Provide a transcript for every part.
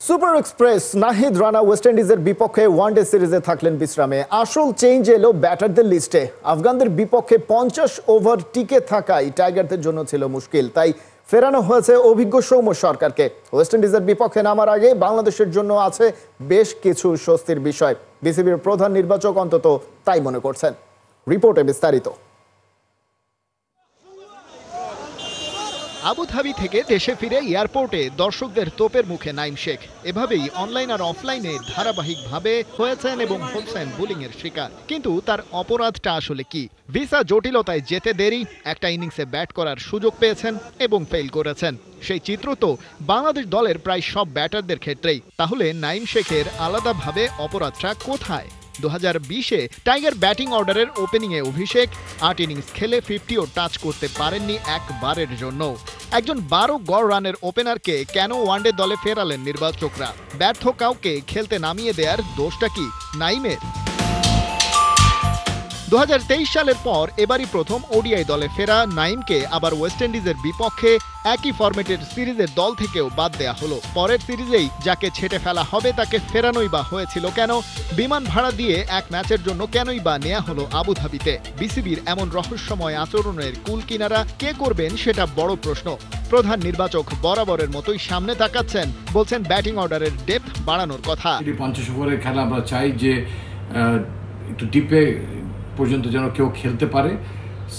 Super express Nahid Rana West ইন্ডিজের বিপক্ষে one day সিরিজে থাকলেন বিশ্রামে। আসল চেঞ্জ এলো ব্যাটারদের লিস্টে। আফগানদের বিপক্ষে 50 ওভার টিকে থাকাই টাইগারদের জন্য ছিল মুশকিল, তাই ফেরানো হয়েছে অভিজ্ঞ সৌম্য সরকারকে। ওয়েস্ট ইন্ডিজের বিপক্ষে নামার আগে বাংলাদেশের জন্য আছে বেশ কিছু স্বস্তির বিষয়। বিসিবির প্রধান নির্বাচক অন্তত তাই মনে করছেন। রিপোর্টে বিস্তারিত। আবুধাবি থেকে দেশে ফিরে এয়ারপোর্টে দর্শকদের তোপের মুখে নাইম শেখ। এভাবেই অনলাইন আর অফলাইনে ধারাবাহিকভাবে হয়েছেন এবং হচ্ছেন বোলিংয়ের শিকার। কিন্তু তার অপরাধটা আসলে কি? ভিসা জটিলতায় যেতে দেরি, একটা ইনিংসে ব্যাট করার সুযোগ পেয়েছেন এবং ফেল করেছেন। সেই চিত্র তো বাংলাদেশ দলের প্রায় সব ব্যাটারদের ক্ষেত্রেই। তাহলে নাইম শেখের আলাদাভাবে অপরাধটা কোথায়? 2020-এ টাইগার ব্যাটিং অর্ডারের ওপেনিংয়ে অভিষেক, 8 ইনিংস খেলে 50ও টাচ করতে পারেননি একবারের জন্য। একজন 12 গড় রানের ওপেনারকে কেন ওয়ানডে দলে ফেরালেন নির্বাচকরা? ব্যর্থ কাউকে খেলতে নামিয়ে দেওয়ার দোষটা কি নাইমের? 2023 সালের পর এবারই প্রথম ওডিআই দলে ফেরা নাইমকে আবার ওয়েস্ট ইন্ডিজের বিপক্ষে একই ফরম্যাটের সিরিজের দল থেকেও বাদ দেয়া হলো। পরের সিরিজেই যাকে ছেটে ফেলা হবে তাকে ফেরানোই বা হয়েছিল কেন? বিমান ভাড়া দিয়ে এক ম্যাচের জন্য কেনই বা নেওয়া হলো আবুধাবিতে? বিসিবির এমন রহস্যময় আচরণের কুল কিনারা কে করবেন সেটা বড় প্রশ্ন। প্রধান নির্বাচক বরাবরের মতোই সামনে তাকাচ্ছেন, বলছেন ব্যাটিং অর্ডারের ডেপথ বাড়ানোর কথা। 50 ওভারের খেলা আমরা চাই যে একটু ডিপে পর্যন্ত যেন কেউ খেলতে পারে।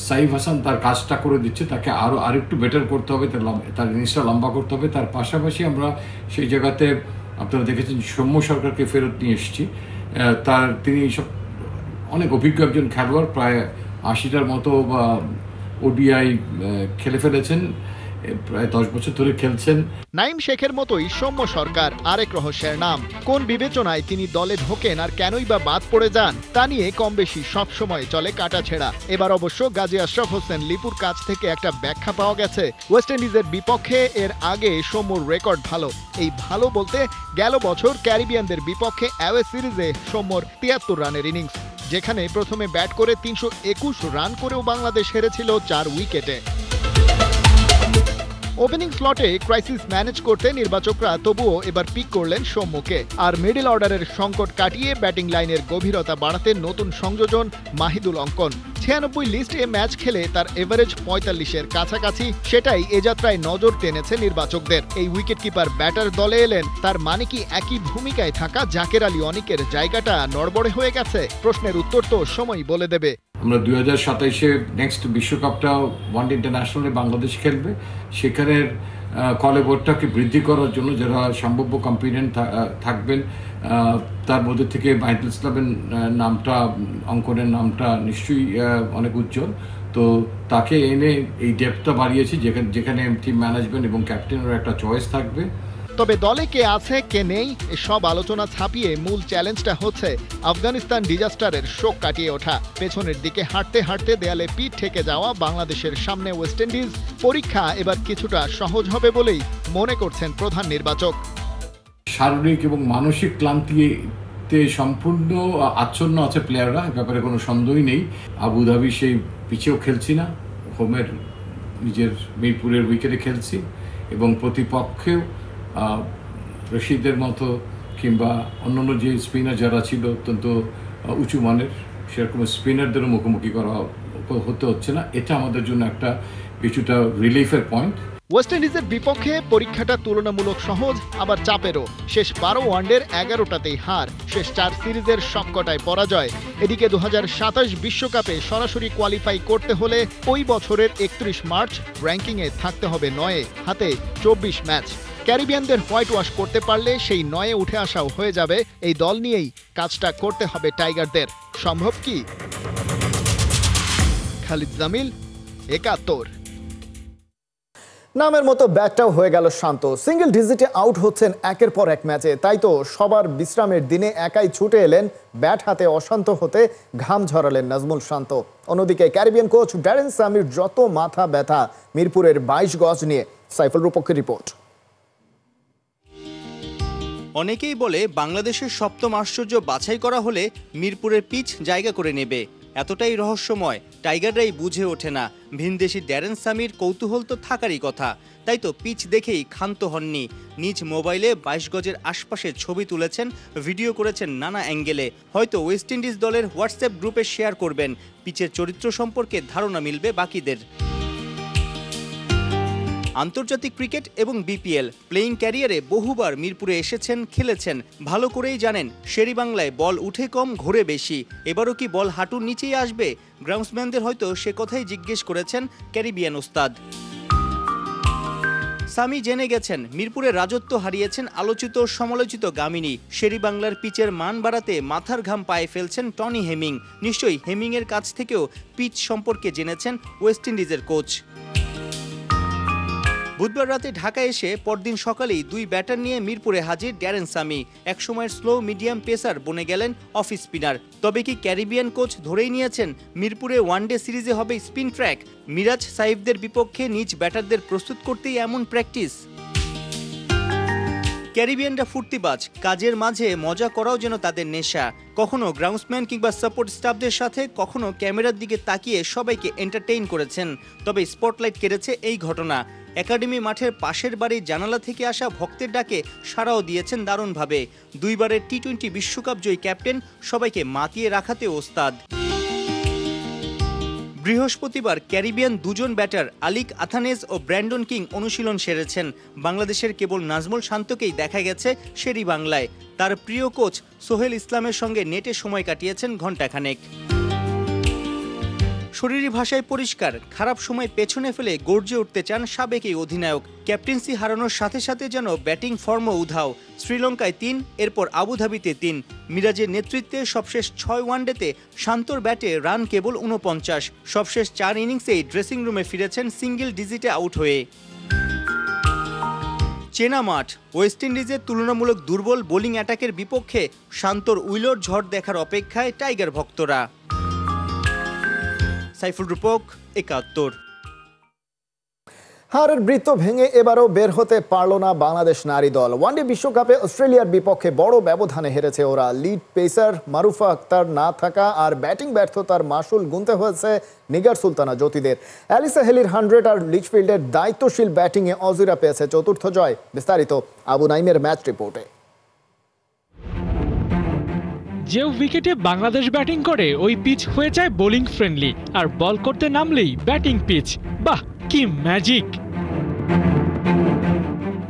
সাইফ হাসান তার কাজটা করে দিচ্ছে, তাকে আরেকটু বেটার করতে হবে, তার ইনিংসটা লম্বা করতে হবে। তার পাশাপাশি আমরা সেই জায়গাতে আপনারা দেখেছেন সৌম্য সরকারকে ফেরত নিয়ে এসেছি। তিনি সব অনেক অভিজ্ঞ একজন খেলোয়াড়, প্রায় 80টার মতো ওডিআই খেলে ফেলেছেন, প্রায় 10 বছর ধরে খেলছেন। নাইম শেখের মতোই সৌম্য সরকার আরেক রহস্যের নাম। কোন বিবেচনায় তিনি দলে ঢোকেন আর কেনই বা বাদ পড়ে যান তা নিয়ে কম বেশি সবসময় চলে কাটাছেঁড়া। এবার অবশ্য গাজী আশরাফ হোসেন লিপুর কাছ থেকে একটা ব্যাখ্যা পাওয়া গেছে। ওয়েস্ট ইন্ডিজের বিপক্ষে এর আগে সৌম্যর রেকর্ড ভালো। এই ভালো বলতে গেল বছর ক্যারিবিয়ানদের বিপক্ষে অ্যাওয়ে সিরিজে সৌম্যর 73 রানের ইনিংস, যেখানে প্রথমে ব্যাট করে 321 রান করেও বাংলাদেশ হেরেছিল 4 উইকেটে। ওপেনিং স্লটে ক্রাইসিস ম্যানেজ করতে নির্বাচকরা তবুও এবার পিক করলেন সৌম্যকে। আর মিডল অর্ডারের সংকট কাটিয়ে ব্যাটিং লাইনের গভীরতা বাড়াতে নতুন সংযোজন মাহিদুল অঙ্কন। 96 লিস্টে ম্যাচ খেলে তার এভারেজ 45-এর কাছাকাছি, সেটাই এ যাত্রায় নজর টেনেছে নির্বাচকদের। এই উইকেটকিপার ব্যাটার দলে এলেন, তার মানে কি একই ভূমিকায় থাকা জাকের আলী অনিকের জায়গাটা নড়বড়ে হয়ে গেছে? প্রশ্নের উত্তর তো সময় বলে দেবে। আমরা 2027-এ নেক্সট বিশ্বকাপটা ওয়ানডে ইন্টারন্যাশনালে বাংলাদেশ খেলবে। সেখানের কলেবরটাকে বৃদ্ধি করার জন্য যারা সম্ভাব্য কম্পিটেন্ট থাকবেন তার মধ্যে থেকে মাহিদুল ইসলামের নামটা, অঙ্কনের নামটা নিশ্চয়ই অনেক উজ্জ্বল। তো তাকে এনে এই ডেপথটা বাড়িয়েছি, যেখানে টিম ম্যানেজমেন্ট এবং ক্যাপ্টেনের একটা চয়েস থাকবে। তবে দলে কে আছে কে নেই এসব আলোচনা ছাপিয়ে মূল চ্যালেঞ্জটা হচ্ছে আফগানিস্তান ডিজাস্টারের শোক কাটিয়ে ওঠা। পেছনের দিকে হাঁটতে হাঁটতে দেয়ালে পিঠ ঠেকে যাওয়া বাংলাদেশের সামনে ওয়েস্ট ইন্ডিজ। পরীক্ষা এবার কিছুটা সহজ হবে বলেই মনে করছেন প্রধান নির্বাচক। শারীরিক এবং মানসিক ক্লান্তিতে সম্পূর্ণ আচ্ছন্ন আছে প্লেয়াররা, এ ব্যাপারে কোনো সন্দেহই নেই। আবুধাবি সেই পিছেও খেলছি না, হোমের নিজের মিরপুরের উইকেটে খেলছি এবং প্রতিপক্ষেও রশিদের মতো কিংবা অন্যান্য যে স্পিনার যারা ছিল অত্যন্ত উঁচু মানের, সেরকম স্পিনারদেরও মুখোমুখি হতে হচ্ছে না। এটা আমাদের জন্য একটা কিছুটা রিলিফের পয়েন্ট। ওয়েস্ট ইন্ডিজের বিপক্ষে পরীক্ষাটা তুলনামূলক সহজ, আবার চাপেরও। শেষ 12 ওয়ানডের 11টাতেই হার, শেষ 4 সিরিজের সবকটায় পরাজয়। এদিকে 2027 বিশ্বকাপে সরাসরি কোয়ালিফাই করতে হলে ওই বছরের 31 মার্চ র্যাঙ্কিংয়ে থাকতে হবে 9-এ, হাতে 24 ম্যাচ। ক্যারিবিয়ানদের হোয়াইট ওয়াশ করতে পারলে সেই 9-এ উঠে আসাও হয়ে যাবে। এই দল নিয়েই কাজটা করতে হবে টাইগারদের। সম্ভব কি? খালিদ জামিল, 71। নামের মতো ব্যাটটাও হয়ে গেল শান্ত। সিঙ্গেল ডিজিটে আউট হচ্ছেন একের পর এক ম্যাচে, তাই তো সবার বিশ্রামের দিনে একাই ছুটে এলেন ব্যাট হাতে অশান্ত হতে, ঘাম ঝরালেন নাজমুল শান্ত। অন্যদিকে ক্যারিবিয়ান কোচ ড্যারেন সামির যত মাথা ব্যথা মিরপুরের 22 গজ নিয়ে। সাইফুল রূপকের রিপোর্ট। অনেকেই বলে বাংলাদেশের সপ্তম আশ্চর্য বাছাই করা হলে মিরপুরের পিচ জায়গা করে নেবে। এতটাই রহস্যময়, টাইগাররাই বুঝে ওঠে না। ভিনদেশি ড্যারেন সামির কৌতূহল তো থাকারই কথা। তাই তো পিচ দেখেই ক্ষান্ত হননি। নিজ মোবাইলে 22 গজের আশপাশের ছবি তুলেছেন, ভিডিও করেছেন নানা অ্যাঙ্গেলে। হয়তো ওয়েস্ট ইন্ডিজ দলের হোয়াটসঅ্যাপ গ্রুপে শেয়ার করবেন, পিচের চরিত্র সম্পর্কে ধারণা মিলবে বাকিদের। আন্তর্জাতিক ক্রিকেট এবং বিপিএল প্লেয়িং ক্যারিয়ারে বহুবার মিরপুরে এসেছেন, খেলেছেন, ভালো করেই জানেন শেরেবাংলায় বল উঠে কম, ঘোরে বেশি। এবারও কি বল হাঁটুর নিচেই আসবে? গ্রাউন্ডসম্যানদের হয়তো সে কথাই জিজ্ঞেস করেছেন ক্যারিবিয়ান ওস্তাদ। সামি জেনে গেছেন মিরপুরে রাজত্ব হারিয়েছেন আলোচিত সমালোচিত গামিনী। শেরেবাংলার পিচের মান বাড়াতে মাথার ঘাম পায়ে ফেলছেন টনি হেমিং। নিশ্চয়ই হেমিংয়ের কাছ থেকেও পিচ সম্পর্কে জেনেছেন ওয়েস্ট ইন্ডিজের কোচ। বুধবার রাতে ঢাকায় এসে পরদিন সকালেই দুই ব্যাটার নিয়ে মিরপুরে হাজির ড্যারেন সামি। একসময়ের স্লো মিডিয়াম পেসার বনে গেলেন অফ স্পিনার। তবে কি ক্যারিবিয়ান কোচ ধরেই নিয়েছেন মিরপুরে ওয়ানডে সিরিজে হবে স্পিন ট্র্যাক? মিরাজ সাইফদের বিপক্ষে নিজ ব্যাটারদের প্রস্তুত করতেই এমন প্র্যাকটিস? ক্যারিবিয়ানরা ফুর্তিবাজ, কাজের মাঝে মজা করাও যেন তাদের নেশা। কখনো গ্রাউন্ডসম্যান কিংবা সাপোর্ট স্টাফদের সাথে, কখনো ক্যামেরার দিকে তাকিয়ে সবাইকে এন্টারটেইন করেছেন। তবে স্পটলাইট কেড়েছে এই ঘটনা। একাডেমি মাঠের পাশের বাড়ির জানালা থেকে আসা ভক্তের ডাকে সাড়াও দিয়েছেন দারুণভাবে। দুইবারের টি-20 বিশ্বকাপ জয়ী ক্যাপ্টেন সবাইকে মাতিয়ে রাখাতে ওস্তাদ। বৃহস্পতিবার ক্যারিবিয়ান দুজন ব্যাটার আলিক আথানেজ ও ব্র্যান্ডন কিং অনুশীলন সেরেছেন। বাংলাদেশের কেবল নাজমুল শান্তকেই দেখা গেছে শেরেবাংলায়। তার প্রিয় কোচ সোহেল ইসলামের সঙ্গে নেটে সময় কাটিয়েছেন ঘণ্টাখানেক। শরীরী ভাষায় পরিষ্কার, খারাপ সময় পেছনে ফেলে গর্জে উঠতে চান সাবেক এই অধিনায়ক। ক্যাপ্টেন্সি হারানোর সাথে সাথে যেন ব্যাটিং ফর্মও উধাও। শ্রীলঙ্কায় 3, এরপর আবুধাবিতে 3। মিরাজের নেতৃত্বে সবশেষ 6 ওয়ানডেতে শান্তর ব্যাটে রান কেবল 49। সবশেষ 4 ইনিংসেই ড্রেসিং রুমে ফিরেছেন সিঙ্গেল ডিজিটে আউট হয়ে। চেনা মাঠ, ওয়েস্ট ইন্ডিজের তুলনামূলক দুর্বল বোলিং অ্যাটাকের বিপক্ষে শান্তর উইলোর ঝড় দেখার অপেক্ষায় টাইগার ভক্তরা। সাইফুল রূপক, 71। হারের বৃত্ত ভেঙে এবারও বের হতে পারল না বাংলাদেশ নারী দল। ওয়ানডে বিশ্বকাপে অস্ট্রেলিয়ার বিপক্ষে বড় ব্যবধানে হেরেছে ওরা। লিড পেসার মারুফা আক্তার না থাকা আর ব্যাটিং ব্যর্থতার মাসুল গুনতে হয়েছে নিগার সুলতানা জ্যোতিদের। অ্যালিসা হেলির 100 আর লিচফিল্ডের দায়িত্বশীল ব্যাটিংয়ে অজিরা পেয়েছে চতুর্থ জয়। বিস্তারিত আবু নাইমের ম্যাচ রিপোর্টে। যে উইকেটে বাংলাদেশ ব্যাটিং করে ওই পিচ হয়ে যায় বোলিং ফ্রেন্ডলি, আর বল করতে নামলেই ব্যাটিং পিচ। বাহ, কি ম্যাজিক!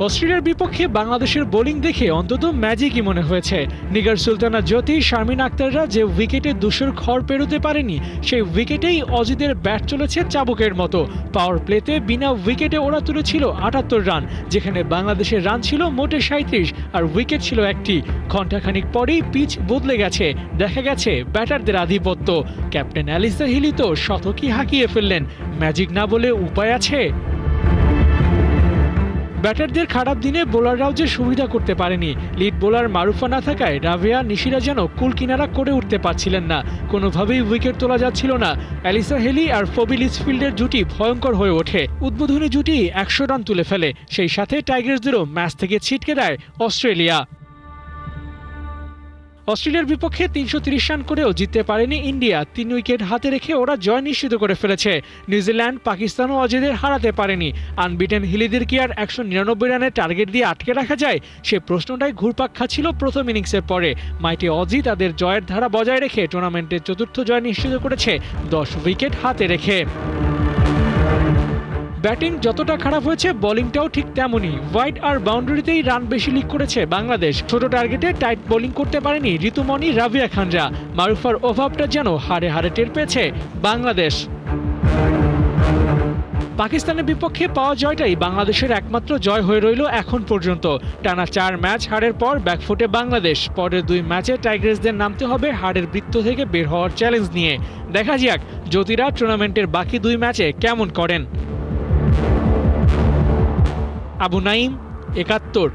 অস্ট্রেলিয়ার বিপক্ষে বাংলাদেশের বোলিং দেখে অন্তত ম্যাজিকই মনে হয়েছে। নিগার সুলতানা জ্যোতি, শারমিন আক্তাররা যে উইকেটে ধূসর খড় পেরোতে পারেনি, সেই উইকেটেই অজিদের ব্যাট চলেছে চাবুকের মতো। পাওয়ার প্লেতে বিনা উইকেটে ওরা তুলেছিল 78 রান, যেখানে বাংলাদেশের রান ছিল মোটে 37 আর উইকেট ছিল একটি। ঘণ্টাখানিক পরেই পিচ বদলে গেছে, দেখা গেছে ব্যাটারদের আধিপত্য। ক্যাপ্টেন অ্যালিসা হিলি তো শতকই হাঁকিয়ে ফেললেন। ম্যাজিক না বলে উপায় আছে? ব্যাটারদের খারাপ দিনে বোলাররাও যে সুবিধা করতে পারেনি। লিড বোলার মারুফা না থাকায় রাভিয়া, নিশিরা যেন কুল কিনারা করে উঠতে পারছিলেন না। কোনোভাবেই উইকেট তোলা যাচ্ছিল না। অ্যালিসা হেলি আর ফবি লিচফিল্ডের জুটি ভয়ঙ্কর হয়ে ওঠে। উদ্বোধনী জুটি 100 রান তুলে ফেলে। সেই সাথে টাইগার্সদেরও ম্যাচ থেকে ছিটকে দেয় অস্ট্রেলিয়া। অস্ট্রেলিয়ার বিপক্ষে 330 রান করেও জিততে পারেনি ইন্ডিয়া। 3 উইকেট হাতে রেখে ওরা জয় নিশ্চিত করে ফেলেছে। নিউজিল্যান্ড, পাকিস্তান ও অজিদের হারাতে পারেনি। আনবিটেন হিলিদের কি আর 199 রানের টার্গেট দিয়ে আটকে রাখা যায়? সে প্রশ্নটাই ঘুরপাক খাচ্ছিল প্রথম ইনিংসের পরে। মাইটি অজি তাদের জয়ের ধারা বজায় রেখে টুর্নামেন্টের চতুর্থ জয় নিশ্চিত করেছে 10 উইকেট হাতে রেখে। ব্যাটিং যতটা খারাপ হয়েছে, বোলিংটাও ঠিক তেমনই। ওয়াইড আর বাউন্ডারিতেই রান বেশি লিক করেছে বাংলাদেশ। ছোট টার্গেটে টাইট বোলিং করতে পারেনি ঋতুমণি, রাভিয়া খানরা। মারুফার অভাবটা যেন হাড়ে হাড়ে টের পেয়েছে বাংলাদেশ। পাকিস্তানের বিপক্ষে পাওয়া জয়টাই বাংলাদেশের একমাত্র জয় হয়ে রইল এখন পর্যন্ত। টানা 4 ম্যাচ হারের পর ব্যাকফুটে বাংলাদেশ। পরের 2 ম্যাচে টাইগার্সদের নামতে হবে হারের বৃত্ত থেকে বের হওয়ার চ্যালেঞ্জ নিয়ে। দেখা যাক জ্যোতিরা টুর্নামেন্টের বাকি 2 ম্যাচে কেমন করেন। আবু নাইম, 71।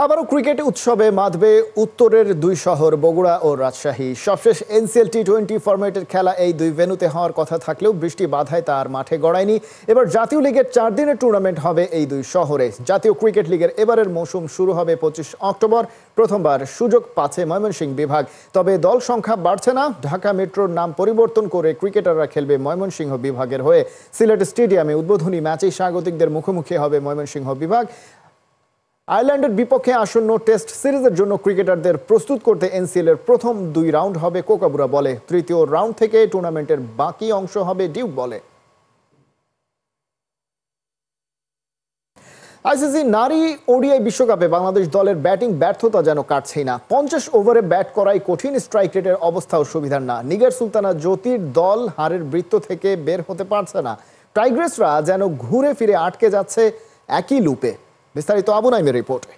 আবারও ক্রিকেট উৎসবে মাতবে উত্তরের দুই শহর বগুড়া ও রাজশাহী। সবশেষ এনসিএল টি20 ফরম্যাটের খেলা এই দুই ভেন্যুতে হওয়ার কথা থাকলেও বৃষ্টি বাধায় তা আর মাঠে গড়ায়নি। এবার জাতীয় লিগের 4 দিনের টুর্নামেন্ট হবে এই দুই শহরে। জাতীয় ক্রিকেট লিগের এবারের মৌসুম শুরু হবে 25 অক্টোবর। প্রথমবার সুযোগ পাচ্ছে ময়মনসিংহ বিভাগ, তবে দল সংখ্যা বাড়ছে না। ঢাকা মেট্রোর নাম পরিবর্তন করে ক্রিকেটাররা খেলবে ময়মনসিংহ বিভাগের হয়ে। সিলেট স্টেডিয়ামে উদ্বোধনী ম্যাচেই স্বাগতিকদের মুখোমুখি হবে ময়মনসিংহ বিভাগ। আয়ারল্যান্ডের বিপক্ষে আসন্ন টেস্ট সিরিজের জন্য ক্রিকেটারদের প্রস্তুত করতে এনসিএল এর প্রথম 2 রাউন্ড হবে কোকাবুরা বলে। তৃতীয় রাউন্ড থেকে টুর্নামেন্টের বাকি অংশ হবে ডিউক বলে। আইসিসি নারী ওডিআই বিশ্বকাপে বাংলাদেশ দলের ব্যাটিং ব্যর্থতা যেন কাটছেই না। 50 ওভারে ব্যাট করাই কঠিন, স্ট্রাইক রেটের অবস্থাও সুবিধার না। নিগার সুলতানা জ্যোতির দল হারের বৃত্ত থেকে বের হতে পারছে না। টাইগ্রেসরা যেন ঘুরে ফিরে আটকে যাচ্ছে একই লুপে। বিস্তারিত আবু নাইমের রিপোর্টে।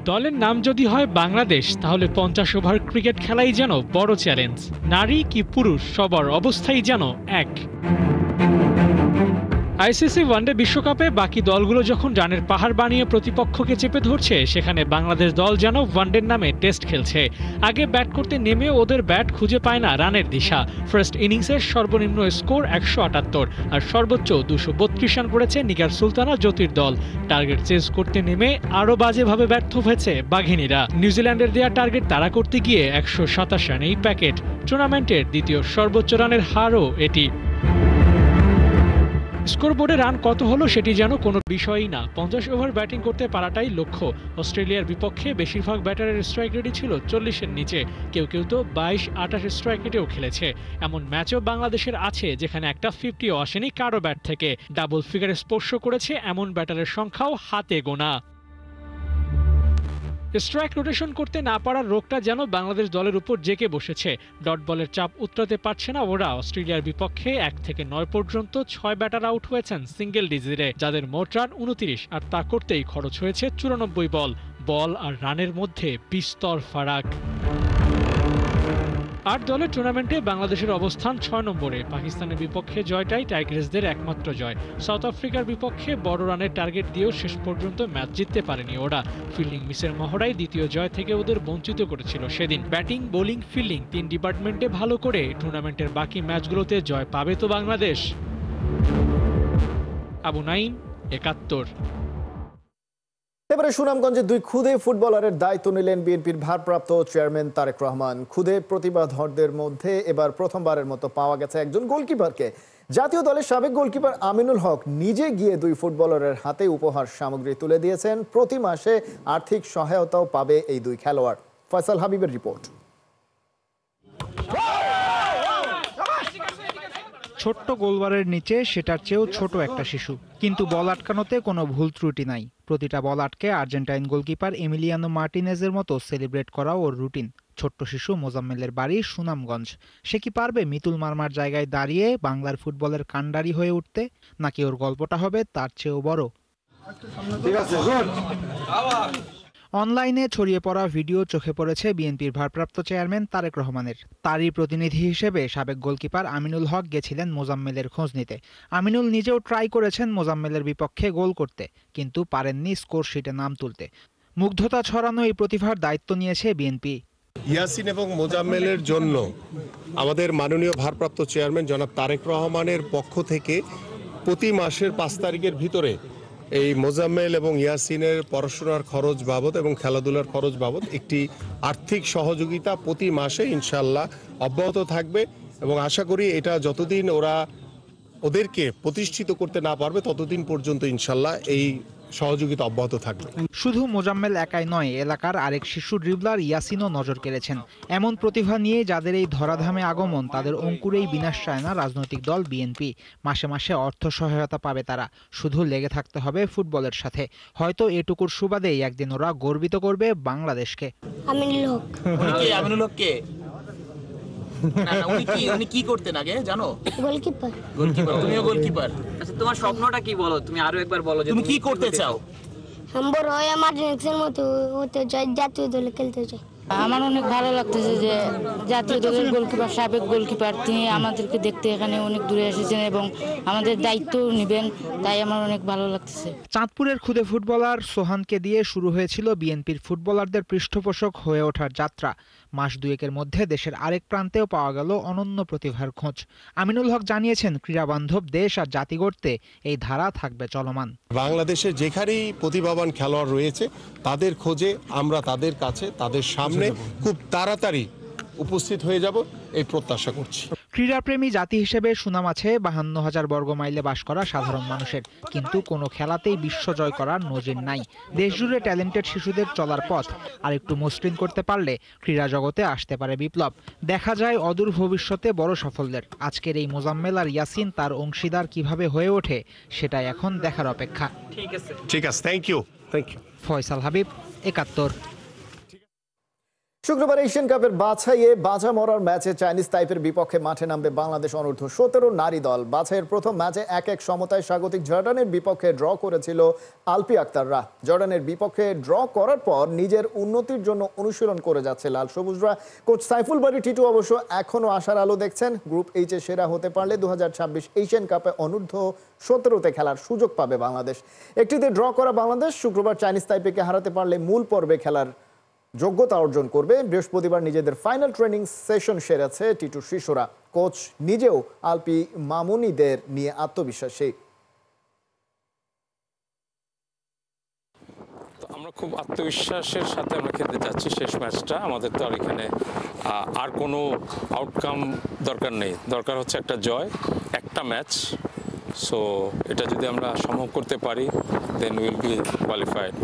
দলের নাম যদি হয় বাংলাদেশ, তাহলে 50 ওভার ক্রিকেট খেলাই যেন বড় চ্যালেঞ্জ। নারী কি পুরুষ, সবার অবস্থাই যেন এক। আইসিসি ওয়ানডে বিশ্বকাপে বাকি দলগুলো যখন রানের পাহাড় বানিয়ে প্রতিপক্ষকে চেপে ধরছে, সেখানে বাংলাদেশ দল যেন ওয়ানডের নামে টেস্ট খেলছে। আগে ব্যাট করতে নেমে ওদের ব্যাট খুঁজে পায় না রানের দিশা। ফার্স্ট ইনিংসের সর্বনিম্ন স্কোর 178 আর সর্বোচ্চ 232 রান করেছে নিগার সুলতানা জ্যোতির দল। টার্গেট চেজ করতে নেমে আরও বাজেভাবে ব্যর্থ হয়েছে বাঘিনীরা। নিউজিল্যান্ডের দেয়া টার্গেট তাড়া করতে গিয়ে 127 রানেই প্যাকেট। টুর্নামেন্টের দ্বিতীয় সর্বোচ্চ রানের হারও এটি। স্কোরবোর্ডে রান কত হলো সেটি যেন কোনো বিষয়ই না। 50 ওভার ব্যাটিং করতে পারাটাই লক্ষ্য। অস্ট্রেলিয়ার বিপক্ষে বেশিরভাগ ব্যাটারের স্ট্রাইক রেটই ছিল 40-এর নিচে। কেউ কেউ তো 22-28 স্ট্রাইক রেটেও খেলেছে। এমন ম্যাচও বাংলাদেশের আছে যেখানে একটা 50ও আসেনি কারো ব্যাট থেকে। ডাবল ফিগারে স্পর্শ করেছে এমন ব্যাটারের সংখ্যাও হাতে গোনা। স্ট্রাইক রোটেশন করতে না পারার রোগটা যেন বাংলাদেশ দলের উপর জেঁকে বসেছে। ডট বলের চাপ উতরাতে পারছে না ওরা। অস্ট্রেলিয়ার বিপক্ষে 1 থেকে 9 পর্যন্ত 6 ব্যাটার আউট হয়েছেন সিঙ্গেল ডিজিটে, যাদের মোট রান 29, আর তা করতেই খরচ হয়েছে 94 বল। বল আর রানের মধ্যে বিস্তর ফারাক। 8 দলের টুর্নামেন্টে বাংলাদেশের অবস্থান 6 নম্বরে। পাকিস্তানের বিপক্ষে জয়টাই টাইগ্রেসদের একমাত্র জয়। সাউথ আফ্রিকার বিপক্ষে বড় রানের টার্গেট দিয়েও শেষ পর্যন্ত ম্যাচ জিততে পারেনি ওরা। ফিল্ডিং মিসের মহড়াই দ্বিতীয় জয় থেকে ওদের বঞ্চিত করেছিল সেদিন। ব্যাটিং, বোলিং, ফিল্ডিং 3 ডিপার্টমেন্টে ভালো করে টুর্নামেন্টের বাকি ম্যাচগুলোতে জয় পাবে তো বাংলাদেশ। আবু নাইম, 71। এবারে সুনামগঞ্জে 2 খুদে ফুটবলারের দায়িত্ব নিলেন বিএনপির ভারপ্রাপ্ত চেয়ারম্যান তারেক রহমান। খুদে প্রতিভাধরদের মধ্যে এবার প্রথমবারের মতো পাওয়া গেছে একজন গোলকিপারকে। জাতীয় দলের সাবেক গোলকিপার আমিনুল হক নিজে গিয়ে 2 ফুটবলারের হাতে উপহার সামগ্রী তুলে দিয়েছেন। প্রতি মাসে আর্থিক সহায়তাও পাবে এই 2 খেলোয়াড়। ফয়সাল হাবিবের রিপোর্ট। ছোট্ট গোলবারের নিচে সেটার চেয়েও ছোট একটা শিশু, কিন্তু বল আটকানোতে কোনো ভুল ত্রুটি নাই। প্রতিটা বল আটকে আর্জেন্টাইন গোলকিপার এমিলিয়ানো মার্টিনেজের মতো সেলিব্রেট করা ওর রুটিন। ছোট্ট শিশু মোজাম্মেলের বাড়ি সুনামগঞ্জ। সে কি পারবে মিতুল মারমার জায়গায় দাঁড়িয়ে বাংলার ফুটবলের কাণ্ডারি হয়ে উঠতে, নাকি ওর গল্পটা হবে তার চেয়েও বড়? অনলাইনে ছড়িয়ে পড়া ভিডিও চোখে পড়েছে বিএনপির ভারপ্রাপ্ত চেয়ারম্যান তারেক রহমানের। তারই প্রতিনিধি হিসেবে সাবেক গোলকিপার আমিনুল হক গেছিলেন মোজাম্মেলের খোঁজ নিতে। আমিনুল নিজেও ট্রাই করেছেন মোজাম্মেলের বিপক্ষে গোল করতে, কিন্তু পারেননি স্কোর শিটে নাম তুলতে। মুগ্ধতা ছড়ানো এই প্রতিভার দায়িত্ব নিয়েছে বিএনপি। ইয়াসিন এবং মোজাম্মেলের জন্য আমাদের মাননীয় ভারপ্রাপ্ত চেয়ারম্যান জনাব তারেক রহমানের পক্ষ থেকে প্রতি মাসের 5 তারিখের ভিতরে এই মোজাম্মেল এবং ইয়াসিনের পড়াশোনার খরচ বাবদ এবং খেলাধুলার খরচ বাবদ একটি আর্থিক সহযোগিতা প্রতি মাসে ইনশাল্লাহ অব্যাহত থাকবে, এবং আশা করি এটা যতদিন ওদেরকে প্রতিষ্ঠিত করতে না পারবে ততদিন পর্যন্ত ইনশাল্লাহ এই সহযোগিতা অব্যাহত থাকবে। শুধু মোজাম্মেল একাই নয়, এলাকার আরেক শিশু ড্রিবলার ইয়াসিনও নজর কেড়েছেন। এমন প্রতিভা নিয়ে যাদের এই ধরাধামে আগমন, তাদের অঙ্কুরেই বিনাশ চায় না রাজনৈতিক দল বিএনপি। মাসে মাসে অর্থ সহায়তা পাবে তারা, শুধু লেগে থাকতে হবে ফুটবলের সাথে। হয়তো এটুকুর সুবাদেই একদিন ওরা গর্বিত করবে বাংলাদেশকে। আমিনুল হক কে? উনি কি করতেন আগে জানো? গোলকিপার। তুমিও গোলকিপার? আচ্ছা, তোমার স্বপ্নটা কি বলো? তুমি আরো একবার বলো যে তুমি কি করতে চাও? আমি বড় হয়ে আমার মতো হতে চাই, জাতীয় দলে খেলতে চাই। আমার অনেক ভালো লাগতেছে যে জাতীয় দলের গোলকিপার, সাবেক গোলকিপার, তিনি আমাদেরকে দেখতে এখানে অনেক দূরে এসেছেন এবং আমাদের দায়িত্ব নেবেন, তাই আমার অনেক ভালো লাগতেছে। চাঁদপুরের খুদে ফুটবলার সোহানকে দিয়ে শুরু হয়েছিল বিএনপির ফুটবলারদের পৃষ্ঠপোষক হয়ে ওঠার যাত্রা। মাস দুয়েকের মধ্যে দেশের আরেক প্রান্তেও পাওয়া গেল অনন্য প্রতিভার খোঁজ। আমিনুল হক জানিয়েছেন, ক্রীড়াবান্ধব দেশ আর জাতি গড়তে এই ধারা থাকবে চলমান। বাংলাদেশের যেখানেই প্রতিভাবান খেলোয়াড় রয়েছে তাদের খোঁজে আমরা তাদের কাছে, তাদের সামনে খুব তাড়াতাড়ি উপস্থিত হয়ে যাব এই প্রত্যাশা করছি। ক্রীড়াপ্রেমী জাতি হিসেবে সুনাম আছে 52,000 বর্গ মাইলে বাস করা সাধারণ মানুষের, কিন্তু কোনো খেলাতেই বিশ্ব জয় করার নজির নাই। দেশজুড়ে ট্যালেন্টেড শিশুদের চলার পথ আর একটু মসৃণ করতে পারলে ক্রীড়া জগতে আসতে পারে বিপ্লব। দেখা যায় অদূর ভবিষ্যতে বড় সাফল্যের। আজকের এই মোজাম্মেল আর ইয়াসিন তার অংশীদার কিভাবে হয়ে ওঠে সেটাই এখন দেখার অপেক্ষা। ঠিক আছে, থ্যাংক ইউ। ফয়সাল হাবিব, 71। শুক্রবার এশিয়ান কাপের বাছাইয়ে বাজা মরার ম্যাচে চাইনিজ তাইপের বিপক্ষে মাঠে নামবে বাংলাদেশ অনূর্ধ্ব-17 নারী দল। বাছাইয়ের প্রথম ম্যাচে 1-1 সমতায় স্বাগতিক জর্ডানের বিপক্ষে ড্র করেছিল আলপি আক্তাররা। জর্ডানের বিপক্ষে ড্র করার পর নিজের উন্নতির জন্য অনুশীলন করে যাচ্ছে লাল সবুজরা। কোচ সাইফুল বারী টিটু অবশ্য এখনও আশার আলো দেখছেন। গ্রুপ এইচে সেরা হতে পারলে 2026 এশিয়ান কাপে অনূর্ধ্ব-17তে খেলার সুযোগ পাবে বাংলাদেশ। একটিতে ড্র করা বাংলাদেশ শুক্রবার চাইনিজ তাইপেকে হারাতে পারলে মূল পর্বে খেলার যোগ্যতা অর্জন করবে। বৃহস্পতিবার নিজেদের ফাইনাল ট্রেনিং সেশন সেরেছে টিটুর শিশুরা। কোচ নিজেও আলপি মামুনিদের নিয়ে আত্মবিশ্বাসী। আমরা খুব আত্মবিশ্বাসের সাথে আমরা খেলতে যাচ্ছি শেষ ম্যাচটা। আমাদের তো আর এখানে আর কোনো আউটকাম দরকার নেই, দরকার হচ্ছে একটা জয়, একটা ম্যাচ। সো এটা যদি আমরা সম্ভব করতে পারি দেন উইল বি কোয়ালিফাইড।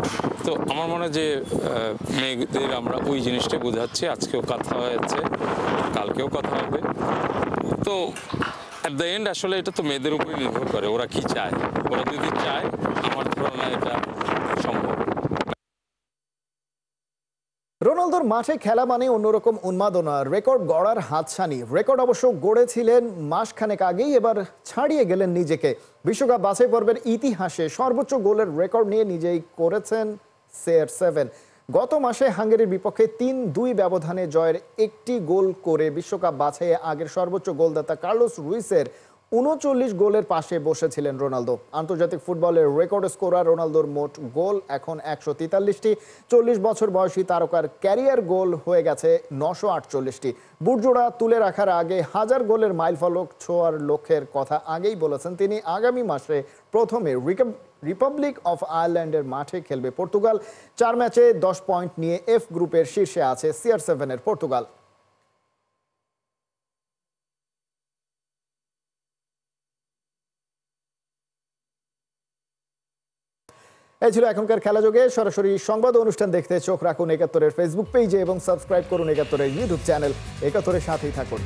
তো আমার মনে হয় যে মেয়েদের আমরা ওই জিনিসটাই বোঝাচ্ছি। আজকেও কথা হয়েছে, কালকেও কথা হবে। তো অ্যাট দ্য এন্ড আসলে এটা তো মেয়েদের উপরে নির্ভর করে, ওরা কি চায়। ওরা যদি চায়, আমার ধারণা এটা সম্ভব। রোনালদোর মাঠে খেলা মানে অন্যরকম উন্মাদনা, রেকর্ড গড়ার হাতছানি। রেকর্ড অবশ্য গড়েছিলেন মাসখানেক আগেই, এবার ছাড়িয়ে গেলেন নিজেকে। বিশ্বকাপ বাছাই পর্বের ইতিহাসে সর্বোচ্চ গোলের রেকর্ড নিয়ে নিজেই করেছেন CR7। গত মাসে হাঙ্গেরির বিপক্ষে 3-2 ব্যবধানে জয়ের একটি গোল করে বিশ্বকাপ বাছাইয়ে আগের সর্বোচ্চ গোলদাতা কার্লোস রুইসের 39 গোলের পাশে বসেছিলেন রোনালদো। আন্তর্জাতিক ফুটবলের রেকর্ড স্কোরার রোনালদোর মোট গোল এখন 143টি। 40 বছর বয়সী তারকার ক্যারিয়ার গোল হয়ে গেছে 948টি। বুটজোড়া তুলে রাখার আগে 1000 গোলের মাইলফলক ছোঁয়ার লক্ষ্যের কথা আগেই বলেছেন তিনি। আগামী মাসে প্রথমে রিপাবলিক অফ আয়ারল্যান্ডের মাঠে খেলবে পর্তুগাল। 4 ম্যাচে 10 পয়েন্ট নিয়ে এফ গ্রুপের শীর্ষে আছে CR7-এর পর্তুগাল। এই ছিল এখনকার খেলাযোগে। সরাসরি সংবাদ অনুষ্ঠান দেখতে চোখ রাখুন 71-এর ফেসবুক পেজে এবং সাবস্ক্রাইব করুন 71-এর ইউটিউব চ্যানেল। 71-এর সাথেই থাকুন।